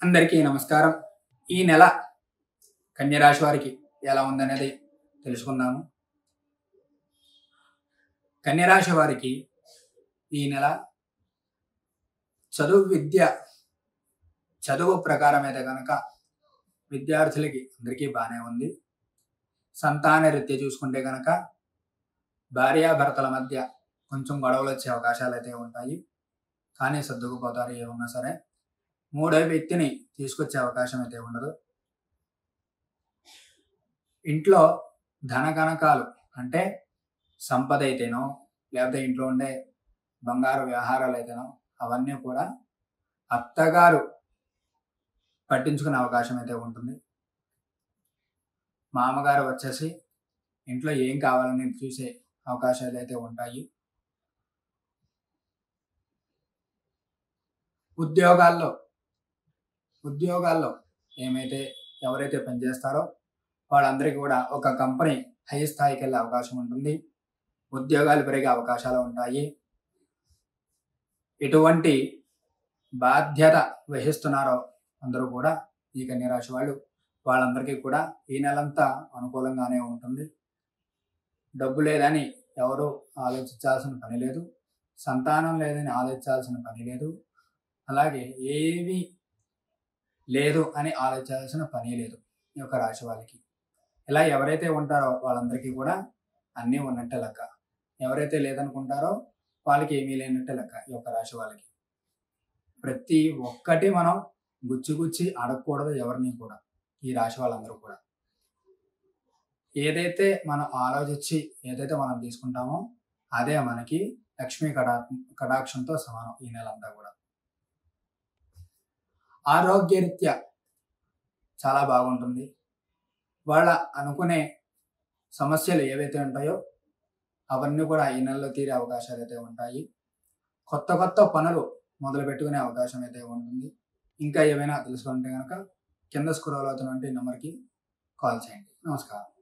అందరికీ నమస్కారం. ఈ నెల కన్య రాశి వారికి ఎలా ఉందనేది తెలుసుకుందాము. కన్య రాశి వారికి ఈ నెల చదువు ప్రకారం అయితే కనుక విద్యార్థులకి అందరికీ బాగానే ఉంది. సంతాన రీత్యా చూసుకుంటే కనుక భార్యాభర్తల మధ్య కొంచెం గొడవలు వచ్చే అవకాశాలు అయితే ఉంటాయి. కానీ సర్దుకుపోతారు ఏమన్నా సరే. మూడో వ్యక్తిని తీసుకొచ్చే అవకాశం అయితే ఉండదు. ఇంట్లో ధన కనకాలు అంటే సంపద అయితేనో లేకపోతే ఇంట్లో ఉండే బంగారు వ్యవహారాలు అయితేనో అవన్నీ కూడా అత్తగారు పట్టించుకునే అవకాశం అయితే ఉంటుంది. మామగారు వచ్చేసి ఇంట్లో ఏం కావాలని చూసే అవకాశాలు అయితే ఉంటాయి. ఉద్యోగాల్లో ఎవరైతే పనిచేస్తారో వాళ్ళందరికీ కూడా ఒక కంపెనీ హై స్థాయికి వెళ్ళే అవకాశం ఉంటుంది. ఉద్యోగాలు పెరిగే అవకాశాలు ఉంటాయి. ఎటువంటి బాధ్యత వహిస్తున్నారో అందరూ కూడా ఈ కన్య రాశి వాళ్ళందరికీ కూడా ఈ నెలంతా అనుకూలంగానే ఉంటుంది. డబ్బు లేదని ఎవరు ఆలోచించాల్సిన పని లేదు. సంతానం లేదని ఆలోచించాల్సిన పని లేదు. అలాగే ఏమీ లేదు అని ఆలోచించాల్సిన పని లేదు ఈ యొక్క రాశి వాళ్ళకి. ఇలా ఎవరైతే ఉంటారో వాళ్ళందరికీ కూడా అన్నీ ఉన్నట్టే లెక్క. ఎవరైతే లేదనుకుంటారో వాళ్ళకి ఏమీ లేనట్టే లెక్క. ఈ యొక్క రాశి వాళ్ళకి ప్రతి ఒక్కటి మనం గుచ్చి అడగకూడదు ఎవరిని కూడా. ఈ రాశి వాళ్ళందరూ కూడా ఏదైతే మనం ఆలోచించి ఏదైతే మనం తీసుకుంటామో అదే మనకి లక్ష్మీ కటాక్షంతో సమానం. ఈ నెలంతా కూడా ఆరోగ్యరీత్యా చాలా బాగుంటుంది. వాళ్ళ అనుకునే సమస్యలు ఏవైతే ఉంటాయో అవన్నీ కూడా ఈ నెలలో తీరే అవకాశాలు అయితే ఉంటాయి. కొత్త పనులు మొదలు పెట్టుకునే అవకాశం అయితే ఉంటుంది. ఇంకా ఏమైనా తెలుసుకుంటే కనుక కింద స్క్రోల్ అవుతున్నటువంటి నెంబర్కి కాల్ చేయండి. నమస్కారం.